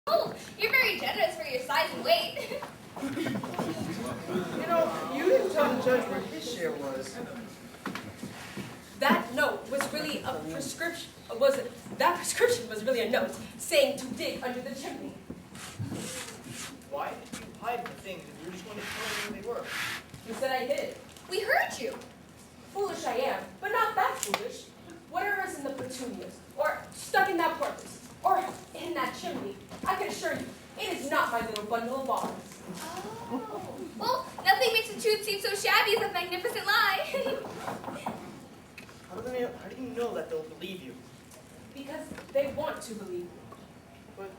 Oh, you're very generous for your size and weight. You didn't tell the judge what his share was. That note was really a prescription. That prescription was really a note saying to dig under the chimney. Why did you hide the things if you were just going to tell me where they were? You said I hid it. We heard you. Foolish I am, but not that foolish. Whatever is in the petunias, or stuck in that porpoise, or in that chimney, I can assure you, it is not my little bundle of bonds. Oh. Well, nothing makes the truth seem so shabby as a magnificent lie. How do you know that they'll believe you? Because they want to believe me. But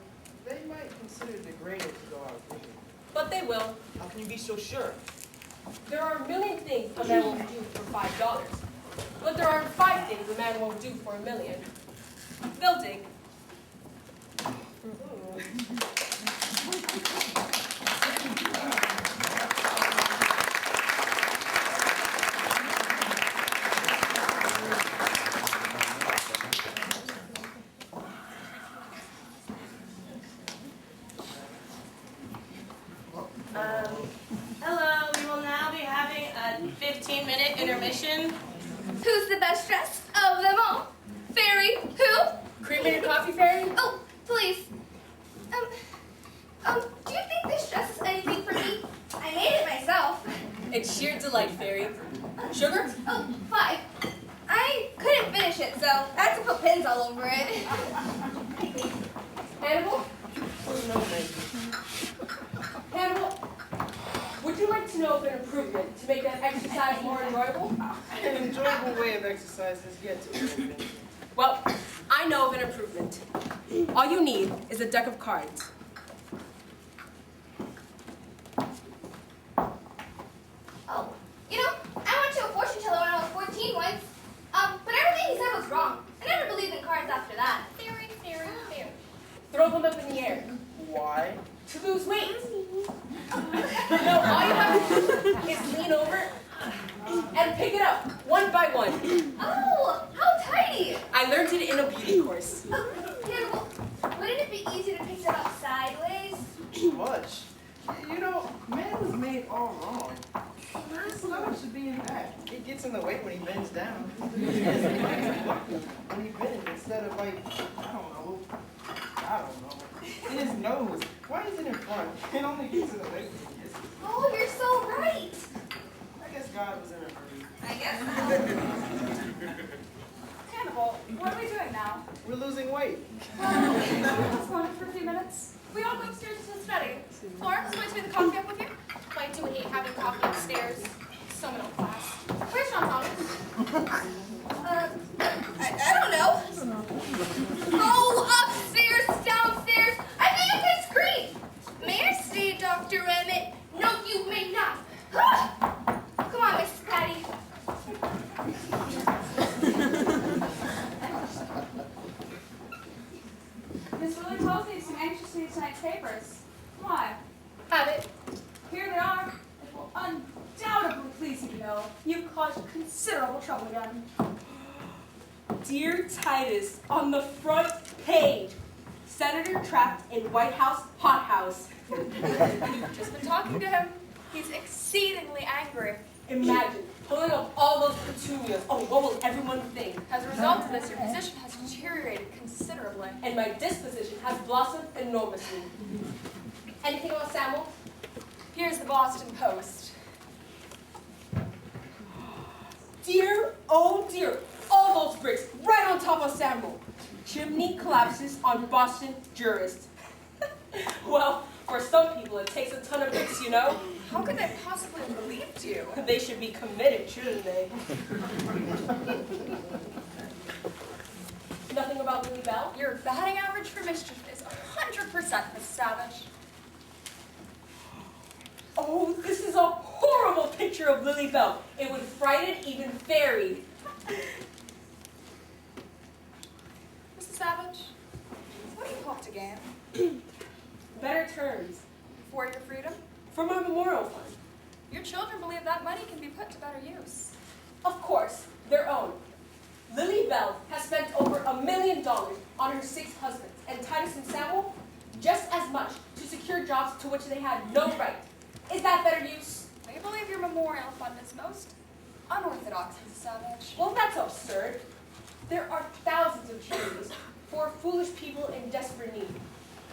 they might consider it degrading to go out reading. But they will. How can you be so sure? There are a million things a man won't do for $5. But there are 5 things a man won't do for $1 million. They'll dig. Hello, we will now be having a 15-minute intermission. Who's the best dressed of them all? Fairy who? Cream in your coffee, Fairy? Oh, please. Do you think this dress is anything for me? I made it myself. It's sheer delight, Fairy. Sugar? Oh, 5. I couldn't finish it, so I had to put pins all over it. Hannibal? Oh, no, thank you. Hannibal, would you like to know of an improvement to make that exercise more enjoyable? An enjoyable way of exercise has yet to be invented. Well, I know of an improvement. All you need is a deck of cards. Oh, I went to a fortune teller when I was 14 once. But everything he said was wrong. I never believed in cards after that. Fairy. Throw them up in the air. Why? To lose weight. No, all you have to do is lean over and pick it up, one by one. Oh, how tidy. I learned it in a beauty course. Hannibal, wouldn't it be easier to pick them up sideways? Much. Man was made all wrong. His stomach should be in back. It gets in the way when he bends down. When he bends instead of I don't know. In his nose. Why is it in front? It only gets in the way when he kisses. Oh, you're so right. I guess God was in a hurry. I guess so. Hannibal, what are we doing now? We're losing weight. Let's go in for a few minutes. We all go upstairs to the study. Florence, want to take the coffee up with you? I do hate having coffee upstairs. So middle class. Where's John Thomas? I don't know. Oh, upstairs, downstairs. I think I can scream. May I stay, Dr. Emmett? No, you may not. Come on, Mrs. Patty. Miss Willie tells me some anxious to see tonight's papers. Why? Have it. Here they are. It will undoubtedly please you to know you've caused considerable trouble again. Dear Titus, on the front page, Senator trapped in White House hothouse. You've just been talking to him. He's exceedingly angry. Imagine pulling up all those petunias. Oh, what will everyone think? As a result of this, your position has deteriorated considerably. And my disposition has blossomed enormously. Anything about Samuel? Here's the Boston Post. Dear, oh dear, all those bricks right on top of Samuel. Chimney collapses on Boston jurist. Well, for some people it takes a ton of bricks, you know. How could they possibly have believed you? They should be committed, shouldn't they? Nothing about Lily Bell? Your batting average for mischief is 100%, Miss Savage. Oh, this is a horrible picture of Lily Bell. It would frighten even Fairy. Mrs. Savage, what do you hope to gain? Better terms. For your freedom? For my memorial fund. Your children believe that money can be put to better use. Of course, their own. Lily Bell has spent over $1 million on her 6 husbands, and Titus and Samuel, just as much to secure jobs to which they had no right. Is that better use? I believe your memorial fund is most unorthodox, Mrs. Savage. Well, that's absurd. There are thousands of charities for foolish people in desperate need,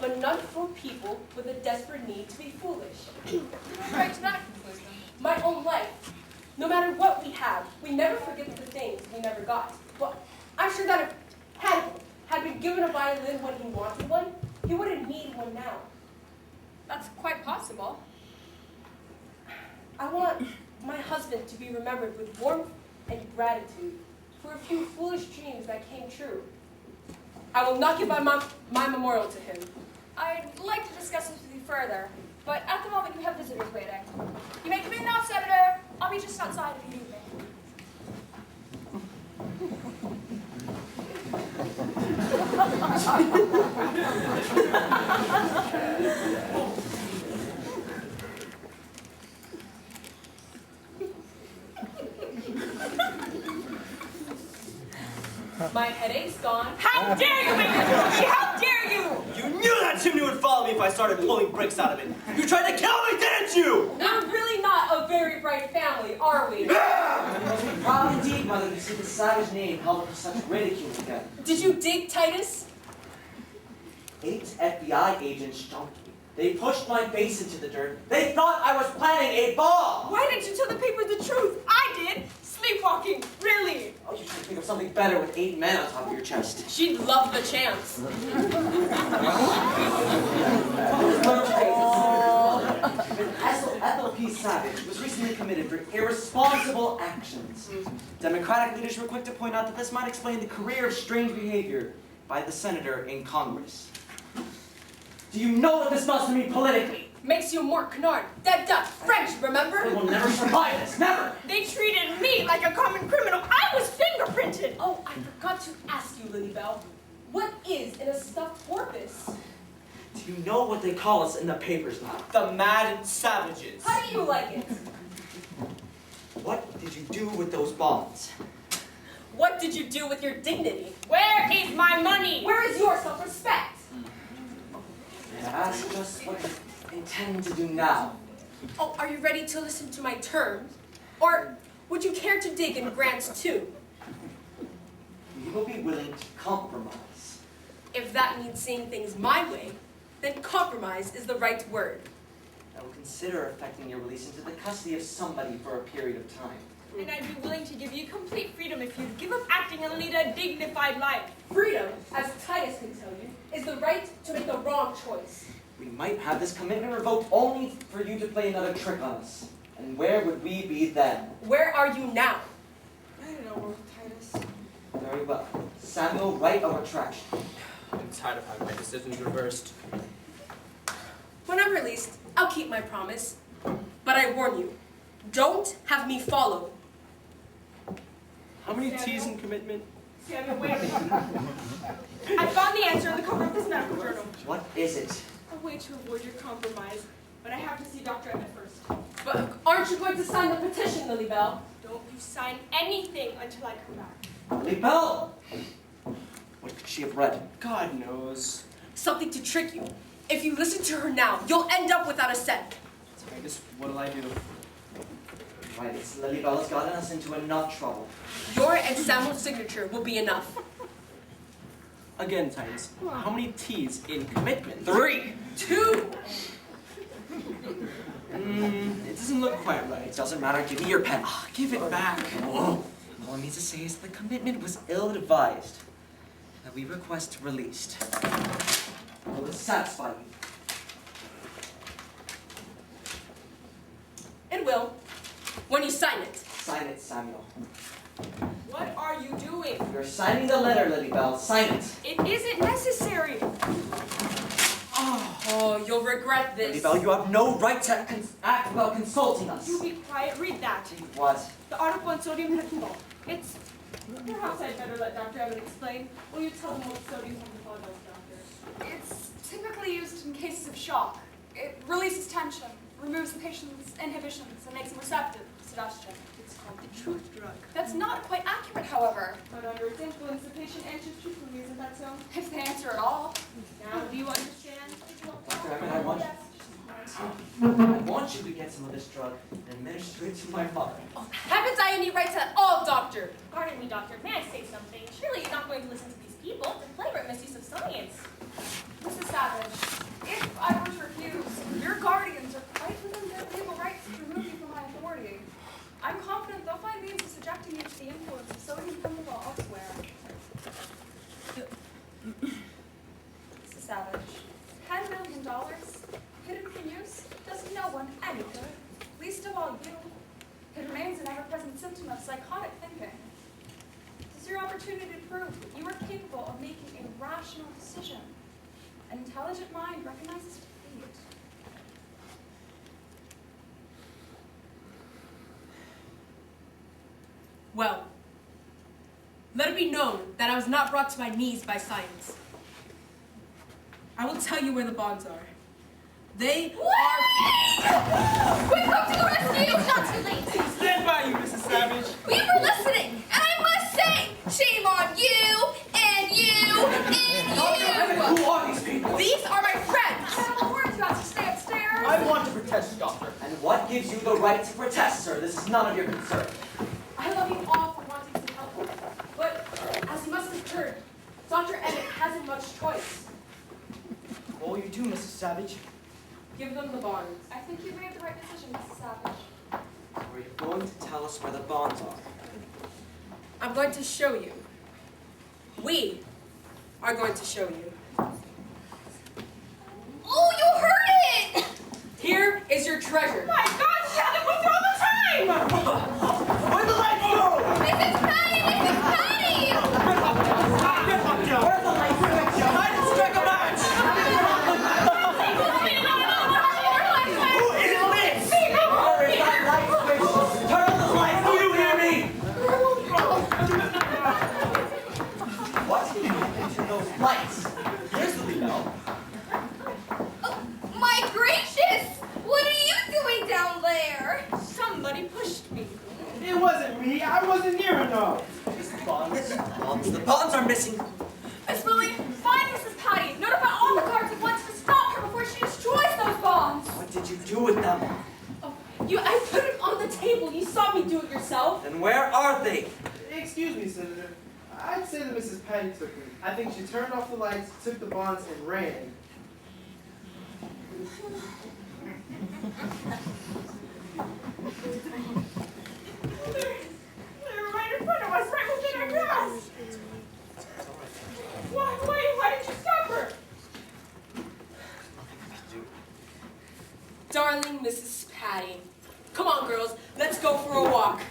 but none for people with a desperate need to be foolish. Right to that conclusion. My own life. No matter what we have, we never forget the things we never got. But I'm sure that if Hannibal had been given a violin when he wanted one, he wouldn't need one now. That's quite possible. I want my husband to be remembered with warmth and gratitude for a few foolish dreams that came true. I will not give my memorial to him. I'd like to discuss this with you further, but at the moment you have visitors waiting. You may come in now, Senator. I'll be just outside if you need me. My headache's gone. How dare you make this movie? How dare you? You knew that chimney would follow me if I started pulling bricks out of it. You tried to kill me, didn't you? We're really not a very bright family, are we? You must be proud indeed, mother, to see the savage name held up to such ridicule again. Did you dig, Titus? 8 FBI agents jumped me. They pushed my face into the dirt. They thought I was planning a bomb! Why didn't you tell the paper the truth? I did. Sleepwalking, really. Oh, you should think of something better with 8 men on top of your chest. She'd love the chance. Ethel P. Savage was recently committed for irresponsible actions. Democratic leaders were quick to point out that this might explain the career of strange behavior by the senator in Congress. Do you know what this does to me politically? Makes you more canard. Dead duck. French, remember? I will never survive this, never! They treated me like a common criminal. I was fingerprinted. Oh, I forgot to ask you, Lily Bell. What is in a stuffed porpoise? Do you know what they call us in the papers now? The Mad Savages. How do you like it? What did you do with those bonds? What did you do with your dignity? Where is my money? Where is your self-respect? May I ask just what you intend to do now? Oh, are you ready to listen to my terms? Or would you care to dig in grants too? We will be willing to compromise. If that means seeing things my way, then compromise is the right word. I will consider effecting your release into the custody of somebody for a period of time. And I'd be willing to give you complete freedom if you'd give up acting and lead a dignified life. Freedom, as Titus can tell you, is the right to make the wrong choice. We might have this commitment revoked only for you to play another trick on us. And where would we be then? Where are you now? I don't know, Titus. Very well. Samuel, write a retraction. I'm tired of having my decisions reversed. When I'm released, I'll keep my promise. But I warn you, don't have me follow. How many T's in commitment? Samuel, wait a minute. I found the answer on the cover of this medical journal. What is it? A way to avoid your compromise, but I have to see Dr. Emmett first. But aren't you going to sign the petition, Lily Bell? Don't you sign anything until I come back. Lily Bell! What could she have read? God knows. Something to trick you. If you listen to her now, you'll end up without a cent. I guess what'll I do? Right, it's Lily Bell has gotten us into enough trouble. Your and Samuel's signature will be enough. Again, Titus. How many T's in commitment? 3! 2! It doesn't look quite right. It doesn't matter, give me your pen. Give it back. All I need to say is the commitment was ill-advised. That we request released. Will this satisfy you? It will. When you sign it. Sign it, Samuel. What are you doing? You're signing the letter, Lily Bell. Sign it. It isn't necessary. Oh, you'll regret Lily this. Bell, you have no right to act without consulting us. You be quiet. Read that. What? The article on sodium hexamol. It's... Perhaps I'd better let Dr. Emmett explain. Will you tell them what sodium hexamol does, Doctor? It's typically used in cases of shock. It releases tension, removes the patient's inhibitions, and makes him receptive to suggestion. It's called the truth drug. That's not quite accurate, however, But under its influence, the patient answers truthfully. Isn't that so? if they answer at all. Now, do you understand? get some of this drug and administer it to my mother. Haven't I any rights at all, doctor? Pardon me, doctor. May I say something? Surely you're not going to listen to these people. It's a flagrant misuse of science. Mrs. Savage, if I were to refuse, your guardians are quite within their legal rights to remove you from my authority. I'm confident they'll find means of subjecting you to the influence of sodium chemical elsewhere. Mrs. Savage, $10 million hidden for use does no one any good, least of all you. It remains an ever-present symptom of psychotic thinking. This is your opportunity to prove that you are capable of making a rational decision. An intelligent mind recognizes defeat. Well, let it be known that I was not brought to my knees by science. I will tell you where the bonds are. They are... We've come to the rescue! It's not too late! Stand by you, Mrs. Savage. We were listening, and I must say, shame on you, and you, and you! Who are these people? These are my friends! I have a word to ask to stay upstairs. I want to protest, Doctor. And what gives you the right to protest, sir? This is none of your concern. I love you all for wanting some help. But, as you must have heard, Dr. Emmett hasn't much choice. What will you do, Mrs. Savage? Give them the bonds. I think you made the right decision, Mrs. Savage. Are you going to tell us where the bonds are? I'm going to show you. We are going to show you. Oh, you heard it! Here is your treasure. My God, she had it with you all the time! Where'd the lights go? Mrs. Patty! Mrs. Patty! Where are the lights? I didn't strike a match! Who is this? Where is that light switch? Turn on the lights! Do you hear me? What happened to those lights? Here's the bell. My gracious! What are you doing down there? Somebody pushed me. It wasn't me. I wasn't near enough. The bonds are missing. Miss Lily, find Mrs. Patty. Notify all the guards at once to stop her before she destroys those bonds. What did you do with them? I put it on the table. You saw me do it yourself. Then where are they? Excuse me, Senator. I'd say that Mrs. Patty took them. I think she turned off the lights, took the bonds, and ran. They're right in front of us, right within our grasp. Why did you stop her? Darling Mrs. Patty. Come on, girls. Let's go for a walk.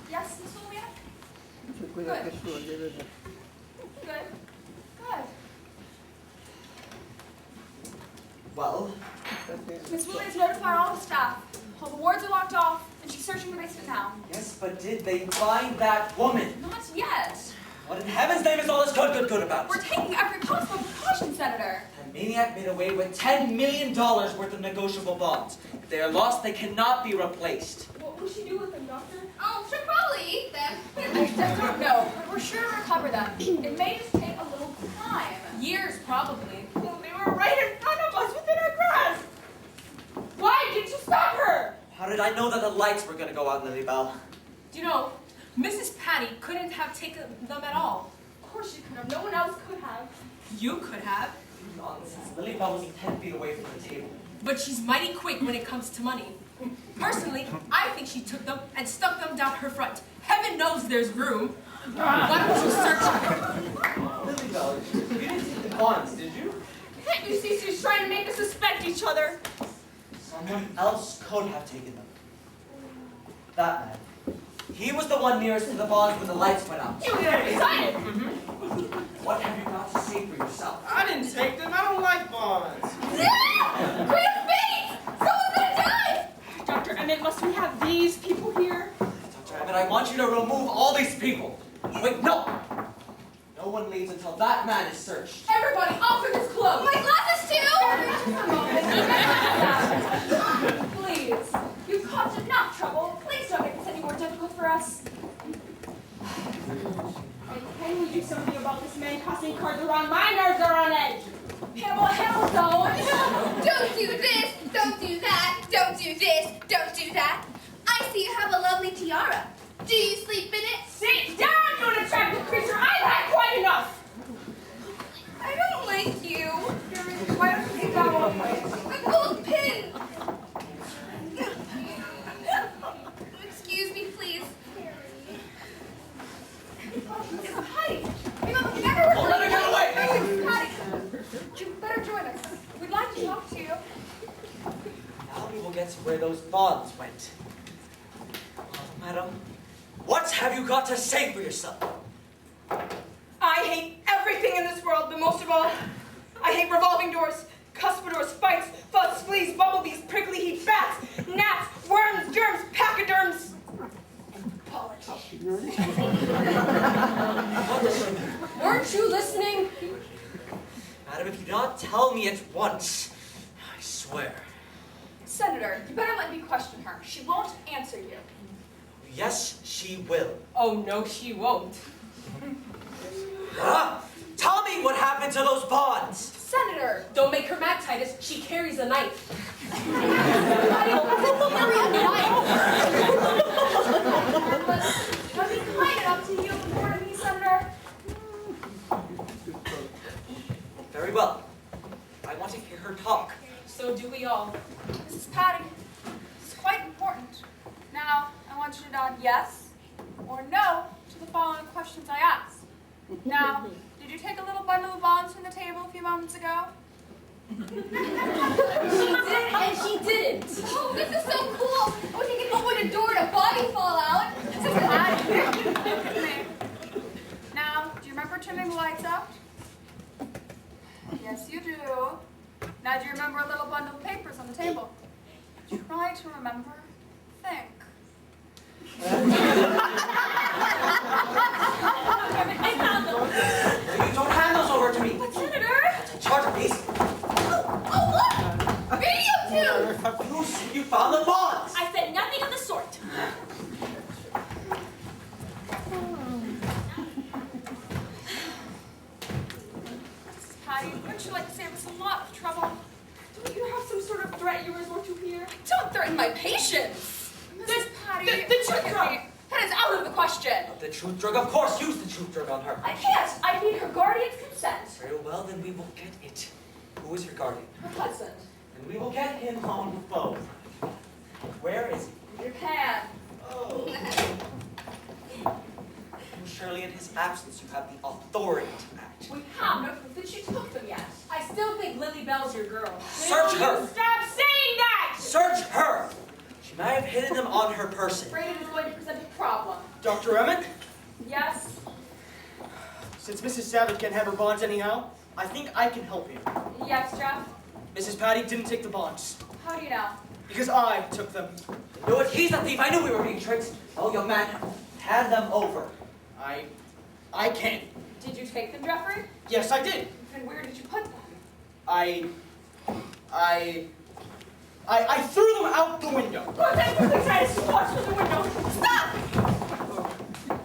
Yes, Miss Julia? Good. Good. Good. Well, Miss Williams notified all the staff. All the wards are locked off, and she's searching the basement now. yes, but did they find that woman? Not yet. What in heaven's name is all this good about? We're taking every possible precaution, Senator. The maniac made away with $10 million worth of negotiable bonds. If they are lost, they cannot be replaced. What will she do with them, Doctor? Oh, she'll probably eat them. I just don't know, but we're sure to recover them. It may just take a little time. Years, probably. Well, they were right in front of us within our grasp. Why did you stop her? How did I know that the lights were going to go out, Lily Bell? Do you know, Mrs. Patty couldn't have taken them at all. Of course she could have. No one else could have. You could have. Nonsense. Lily Bell was 10 feet away from the table. But she's mighty quick when it comes to money. Personally, I think she took them and stuck them down her front. Heaven knows there's room. Why don't you search her? Lily Bell, you didn't take the bonds, did you? Can't you see she's trying to make us suspect each other? Someone else could have taken them. That man. He was the one nearest to the bonds when the lights went out. You were excited. What have you got to say for yourself? I didn't take them. I don't like bonds. Queen of Spades! Someone's gonna die! Dr. Emmett, must we have these people here? Dr. Emmett, I want you you to remove all these people. Wait, no! No one leaves until that man is searched. Everybody, off with his clothes! My glasses too! Please, you've caused enough trouble. Please don't make this any more difficult for us. And can we do something about this man tossing cards around? My nerves are on edge. Hell don't. Don't do this, don't do that, don't do this, don't do that. I see you have a lovely tiara. Do you sleep in it? Sit down, you unattractive creature. I've had quite enough. I don't like you. Why don't you take that one away? A gold pin. Excuse me, please. Patty, you know, never Oh, let her get away! Patty, you better join us. We'd like to talk to you. Now we will get to where those bonds went. Madam, what have you got to say for yourself? I hate everything in this world, but most of all, I hate revolving doors, cuspidors, spikes, fuzz, fleas, bumblebees, prickly heat, bats, gnats, worms, germs, pachyderms, and polish. Weren't you listening? Madam, if you do not tell me at once, I swear. Senator, you better let me question her. She won't answer you. Yes, she will. Oh, no, she won't. Tell me what happened to those bonds. Senator! Don't make her mad, Titus. She carries a knife. I'll be kind enough to you before me, Senator. Very well. I want to hear her talk. So do we all. Mrs. Patty, it's quite important. Now, I want you to nod yes or no to the following questions I ask. Now, did you take a little bundle of bonds from the table a few moments ago? She did and she didn't. Oh, this is so cool! I wish I could open a door and a body fall out. Mrs. Patty. Now, do you remember trimming the lights out? Yes, you do. Now, do you remember a little bundle of papers on the table? Try to remember. Think. I found them. You don't hand those over to me. But, Senator! That's a charter piece. Oh, look! Video too! You found the bonds. I said nothing of the sort. Mrs. Patty, wouldn't you like to save us a lot of trouble? Don't you have some sort of threat you resort to here? Don't threaten my patience! Mrs. Patty, the truth drug. That is out of the question. The truth drug, of course, use the truth drug on her. I can't. I need her guardian's consent. Very well, then we will get it. Who is her guardian? Her husband. And we will get him on the phone. Where is he? You can. Oh. Surely in his absence you have the authority to act. We have no proof that she took them yet. I still think Lily Bell's your girl. Search her! Stop saying that! Search her! She may have hidden them on her person. Afraid it is going to present a problem. Dr. Emmett, Yes? since Mrs. Savage can't have her bonds anyhow, I think I can help you. Yes, Jeff? Mrs. Patty didn't take the bonds. How do you know? Because I took them. No, if he's the thief, I knew we were being tricked. Oh, young man, hand them over. I can't. Did you take them, Jeffrey? Yes, I did. And where did you put them? I threw them out the window. Go take the Titus to watch through the window. Stop!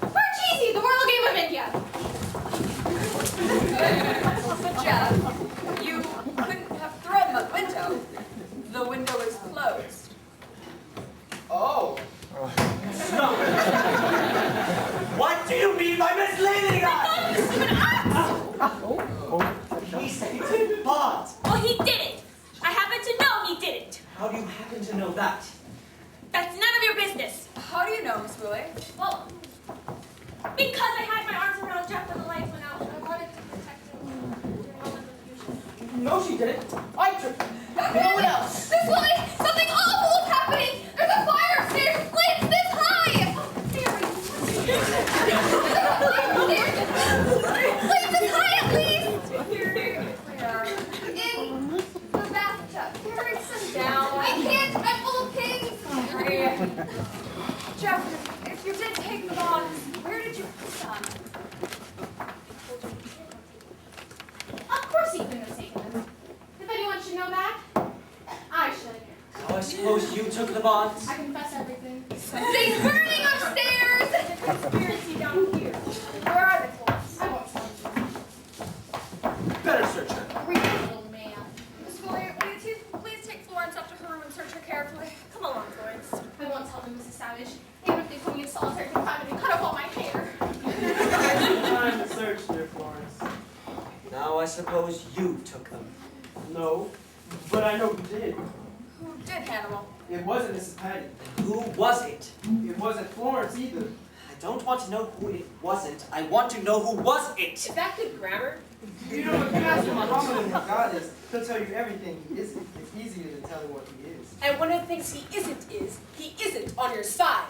Parcheesi, the Royal Game of India! But Jeff, you couldn't have thrown them out the window. The window is closed. Oh. What do you mean by misleading us? He said he took bonds. Well, he didn't. I happen to know he didn't. How do you happen to know that? That's none of your business. How do you know, Miss Woolley? Well, because I had my arms around Jeff when the lights went out. I wanted to protect him during all the confusion. No, she didn't. I took them. No one else. Miss Woolley, something awful is happening! There's a fire upstairs! Flames this high! Flames this high at least! In the bathtub. Sit down. I can't! I'm full of pins! Jeff, if You did take the bonds. Where did you put them? Of course you couldn't have taken them. If anyone should know that, I should. So I suppose you took the bonds? I confess everything. Something's burning upstairs! There's a conspiracy down here. Where are the clothes? I won't tell you. Better search her. Read it, little man. Miss Fuller, will you please take Florence up to her room and search her carefully? Come along, Florence. I won't tell them, Mrs. Savage. Even if they put me in solitary confinement and cut off all my hair. Time to search there, Florence. Now I suppose you took them. No, but I know who did. Who did, Hannibal? It wasn't Mrs. Patty. Who was it? It wasn't Florence either. I don't want to know who it wasn't. I want to know who was it. Is that good grammar? You know, if you ask him Romulan what God is, he'll tell you everything he isn't. It's easier than telling what he is. And one of the things he isn't on your side.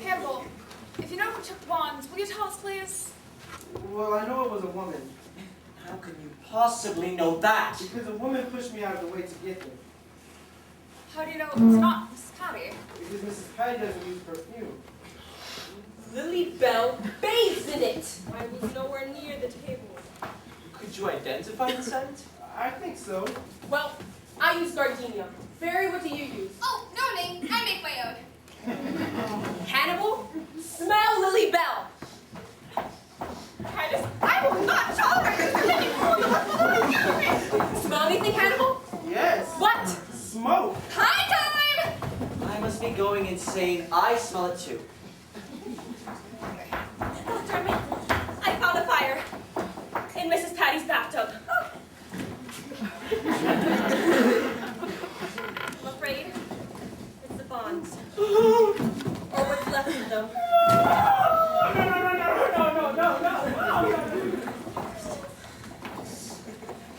Hannibal, if you know who took the bonds, will you tell us, please? Well, I know it was a woman, How can you possibly know that? because a woman pushed me out of the way to get them. How do you know it's not Miss Patty? Because Mrs. Patty doesn't use perfume. Lily Bell bathes in it. I was nowhere near the table. Could you identify the scent? I think so. Well, I use gardenia. Barry, what do you use? Oh, no name. I make my own. Hannibal? Smell Lily Bell. Titus, I will not tolerate this anymore. Smell anything, Hannibal? Yes. What? Smoke. High time! I must be going insane. I smell it too. Dr. Mason, I found a fire in Mrs. Patty's bathtub. I'm afraid it's the bonds. Or what's left of them.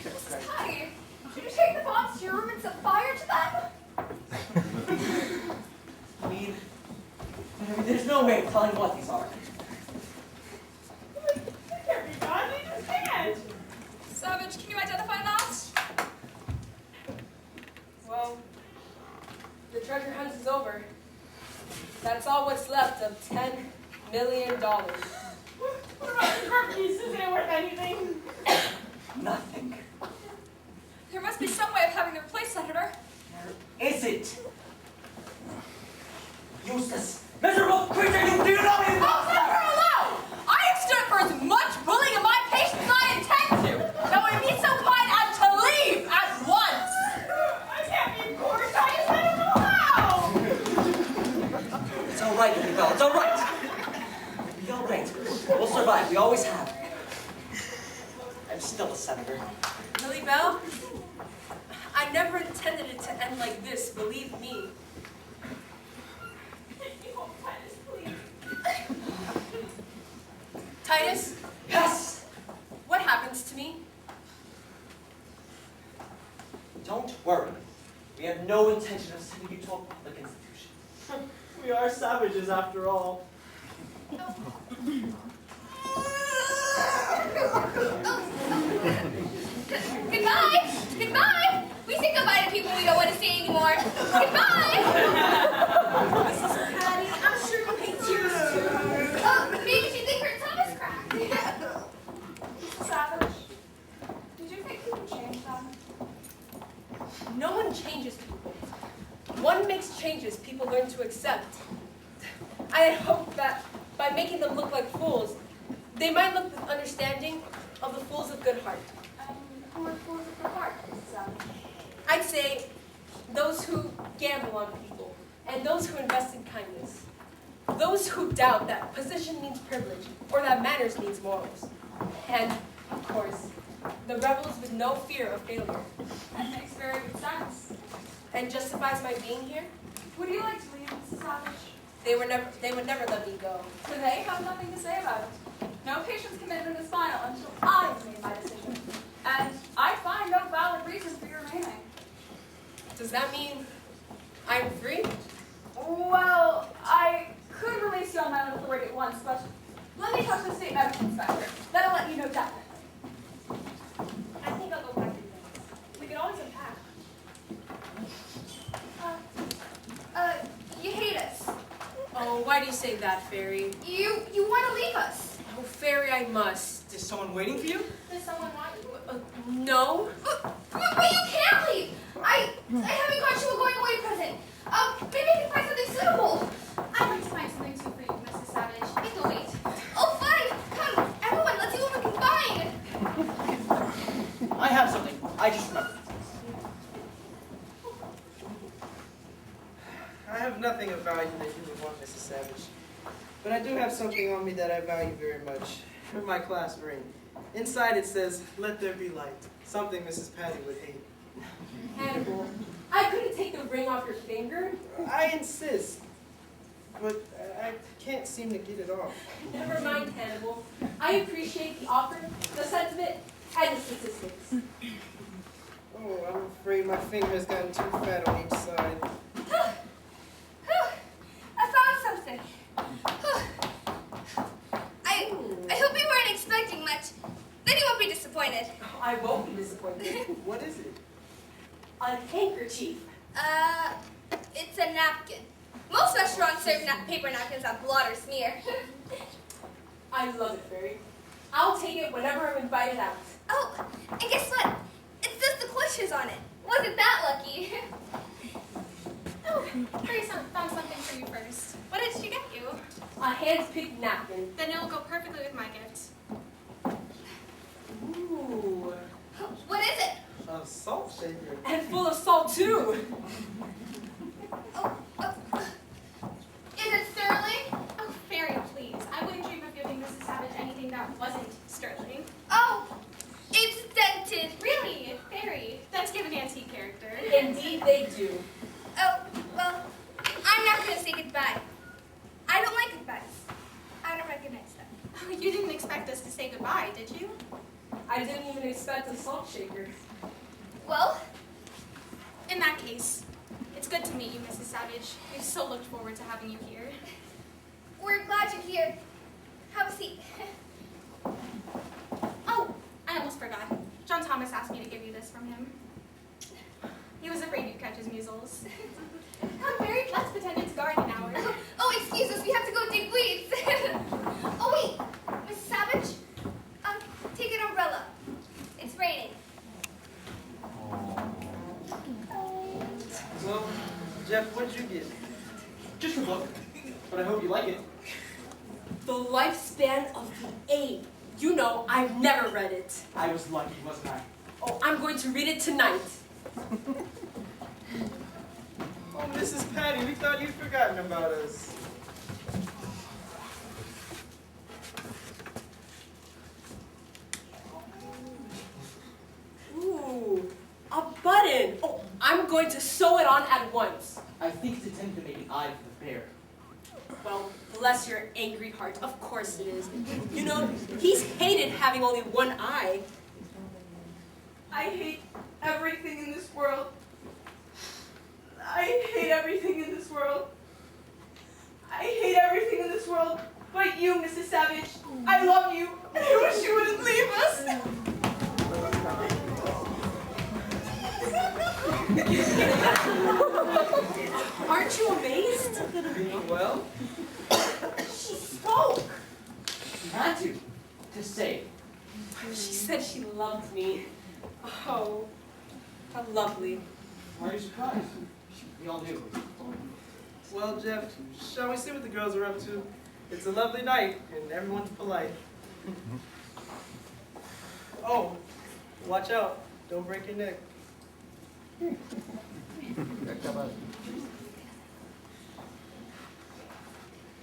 Mrs. Patty, did you take the bonds to your room and set fire to them? I mean, there's no way of telling what these are. Savage, can you identify that? Well, the treasure hunt is over. That's all what's left of $10 million. What about the car keys? Isn't it worth anything? Nothing. There must be some way of having them replaced, Senator. Is it? Useless, miserable creature, you do not even... Oh, Senator, alone! I have stood for as much bullying of my patients as I intend to. Now, would you be so kind as to leave at once? I can't be forced. I just don't know how. It's all right, Lily Bell. It's all right. It'll be all right. We'll survive. We always have. I'm still a senator. Lily Bell, I never intended it to end like this, believe me. Titus, please. Titus, Yes! what happens to me? Don't worry. We have no intention of sending you to a public institution. We are savages after all. Goodbye! Goodbye! We say goodbye to people we don't want to see anymore. Goodbye! Mrs. Patty, I'm sure you hate tears too. Oh, maybe she thinks her tongue is cracked. Savage, did you think you could change them? No one changes people. One makes changes people learn to accept. I had hoped that by making them look like fools, they might look with understanding of the fools of good heart. Who are fools of the heart, Mrs. Savage? I'd say those who gamble on people, and those who invest in kindness. Those who doubt that position means privilege, or that manners means morals. And, of course, the rebels with no fear of failure. That makes very good sense. And justifies my being here. Would you like to leave, Mrs. Savage? They would never let me go. So they have nothing to say about it. No patient's commitment is final until I have made my decision. And I find no valid reason for your remaining. Does that mean I'm free? Well, I could release you on my own authority at once, but let me talk to the state medical inspector. That'll let you know definitely. I think I'll go back to things. We could always unpack. You hate us. Oh, Oh, why do you say that, Fairy? You want to leave us. Oh, Fairy, I must. Is someone waiting for you? Does someone want you? No? But you can't leave. I haven't got you a going away present. Maybe I can find something suitable. I'd like to find something too for you, Mrs. Savage. It will wait. Oh, fine. Come, everyone, let's see what we can find. I have something. I just remembered. I have nothing of value that you would want, Mrs. Savage. But I do have something on me that I value very much. My class ring. Inside it says, "Let there be light." Something Mrs. Patty would hate. Hannibal, I couldn't take the ring off your finger. I insist. But I can't seem to get it off. Never mind, Hannibal. I appreciate the offer, the sentiment, and the statistics. Oh, I'm afraid my finger has gotten too fat on each side. I found something. I hope you weren't expecting much. Then you won't be disappointed. I won't be disappointed. What is it? A handkerchief. It's a napkin. Most restaurants serve paper napkins on blot or smear. I love it, Fairy. I'll take it whenever I'm invited out. Oh, and guess what? It says the Clushers on it. Wasn't that lucky? Oh, Grace found something for you first. What did she get you? A hand-picked napkin. Then it'll go perfectly with my gift. Ooh. What is it? A salt shaker. And full of salt, too. Is it sterling? Oh, Fairy, please. I wouldn't dream of giving Mrs. Savage anything that wasn't sterling. Oh, it's dented. Really? Fairy, that's give an antique character. Indeed they do. Oh, well, I'm not going to say goodbye. I don't like goodbyes. I don't recognize them. Oh, you didn't expect us to say goodbye, did you? I didn't even expect a salt shaker. Well, In that case, it's good to meet you, Mrs. Savage. We've so looked forward to having you here. we're glad you're here. Have a seat. Oh, I almost forgot. John Thomas asked me to give you this from him. He was afraid you'd catch his measles. Come, Mary, let's pretend it's garden hour. Oh, excuse us. We have to go dig weeds. Oh, wait. Miss Savage, take an umbrella. It's raining. So, Jeff, what'd you get? Just a book. But I hope you like it. The Lifespan of the Ape. You know, I've never read it. I was lucky, wasn't I? Oh, I'm going to read it tonight. Oh, Mrs. Patty, we thought you'd forgotten about us. Ooh, a button. Oh, I'm going to sew it on at once. I think it's intended to make an eye for the bear. Well, bless your angry heart. Of course it is. You know, he's hated having only one eye. I hate everything in this world. I hate everything in this world. I hate everything in this world but you, Mrs. Savage. I love you, and I wish you wouldn't leave us. Aren't you amazed? Well, She spoke. You had to save. She said she loved me. Oh, how lovely. Why are you surprised? We all knew. well, Jeff, shall we see what the girls are up to? It's a lovely night, and everyone's polite. Oh, watch out. Don't break your neck.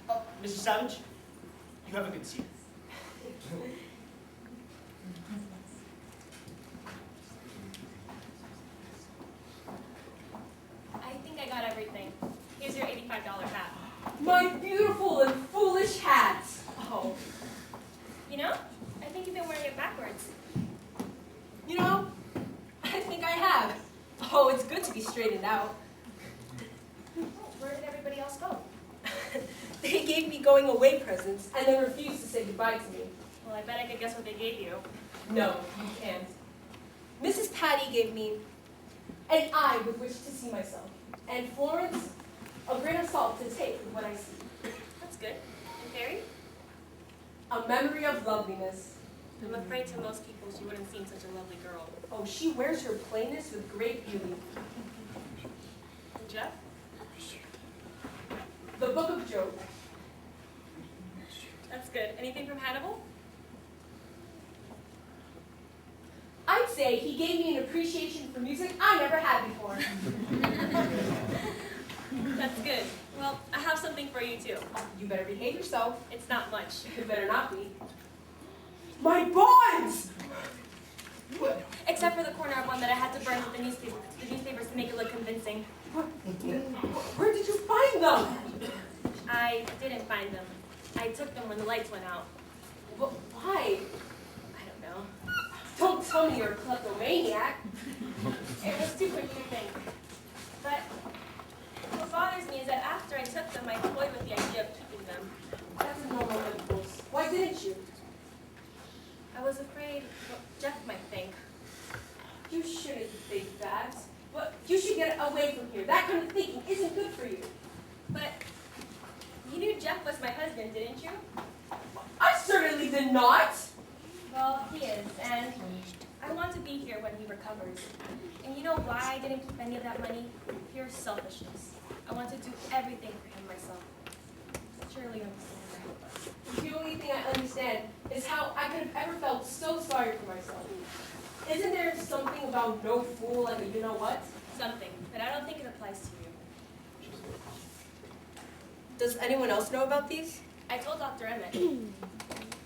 Oh, Mrs. Savage, you have a good seat. I think I got everything. Here's your $85 hat. My beautiful and foolish hat. Oh, You know, I think you've been wearing it backwards. you know, I think I have. Oh, it's good to be straightened out. Where did everybody else go? They gave me going away presents and then refused to say goodbye to me. Well, I bet I could guess what they gave you. No, you can't. Mrs. Patty gave me an eye with which to see myself, and Florence, a grain of salt to take with what I see. good. And Fairy? A memory of loveliness. I'm afraid to most people she wouldn't seem such a lovely girl. Oh, she wears her plainness with great beauty. And Jeff? The Book of Job. That's good. Anything from Hannibal? I'd say he gave me an appreciation for music I never had before. That's good. Well, I have something for you too. You better behave yourself. It's not much. It better not be. My bonds! Except for the corner of one that I had to burn with the newspapers to make it look convincing. Where did you find them? I didn't find them. I took them when the lights went out. But why? I don't know. Don't tell me you're a kleptomaniac. It was too quick to think. But what bothers me is that after I took them, I toyed with the idea of keeping them. That's a normal impulse. Why didn't you? I was afraid what Jeff might think. You shouldn't think that. But you should get away from here. That kind of thinking isn't good for you. But you knew Jeff was my husband, didn't you? I certainly did not. Well, he is, and I want to be here when he recovers. And you know why I didn't keep any of that money? Pure selfishness. I want to do everything for him myself. Surely you understand, I hope. The only thing I understand is how I could have ever felt so sorry for myself. Isn't there something about no fool like a you-know-what? Something, but I don't think it applies to you. Does anyone else know about these? I told Dr. Emmett.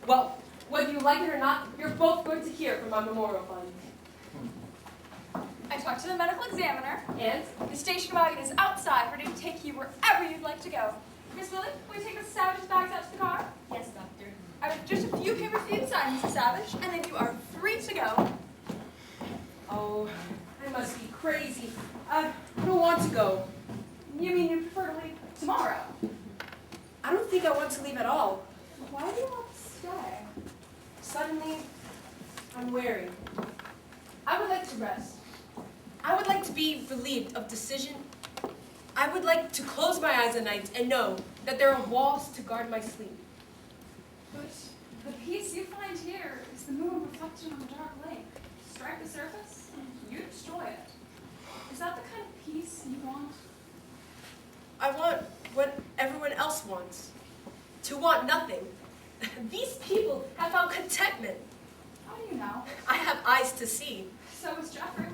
Well, whether you like it or not, you're both going to hear from my memorial fund. I talked to the medical examiner. And The station wagon is outside, ready to take you wherever you'd like to go. Miss Willie, will you take Mrs. Savage's bags out to the car? Yes, doctor. I have just a few papers for you to sign, Mrs. Savage, and then you are free to go. oh, I must be crazy. I don't want to go. You mean you prefer to leave tomorrow? I don't think I want to leave at all. Why do you want to stay? Suddenly, I'm weary. I would like to rest. I would like to be relieved of decision. I would like to close my eyes at night and know that there are walls to guard my sleep. But the peace you find here is the moon reflected on the dark lake. Strike the surface, and you destroy it. Is that the kind of peace you want? I want what everyone else wants. To want nothing. These people have found contentment. How do you know? I have eyes to see. So is Jeffrey.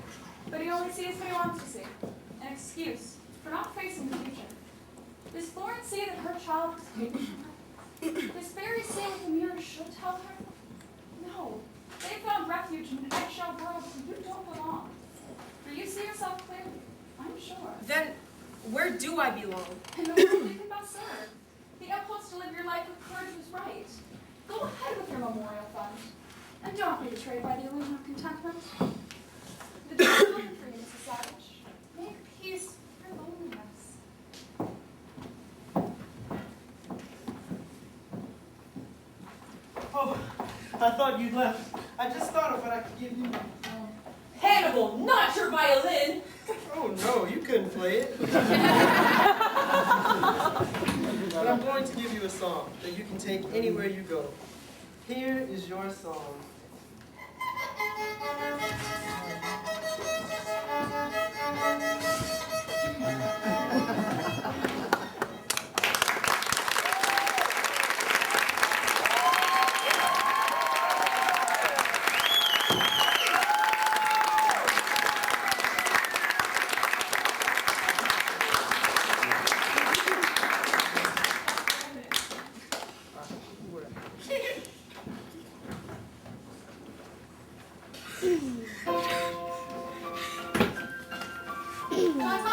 But he only sees what he wants to see. An excuse for not facing the future. Does Florence see that her child was taken from her? Does Fairy see what the mirror should tell her? No. They found refuge in an eggshell world where you don't belong. For you see yourself clearly, I'm sure. Then, where do I belong? In the world you can best serve. The impulse to live your life with courage was right. Go ahead with your memorial fund. And don't be betrayed by the illusion of contentment. The door is open for you, Mrs. Savage. Make peace with your loneliness. Oh, I thought you'd left. I just thought of what I could give you. Hannibal, not your violin! Oh no, you couldn't play it. But I'm going to give you a song that you can take anywhere you go. Here is your song. Guys,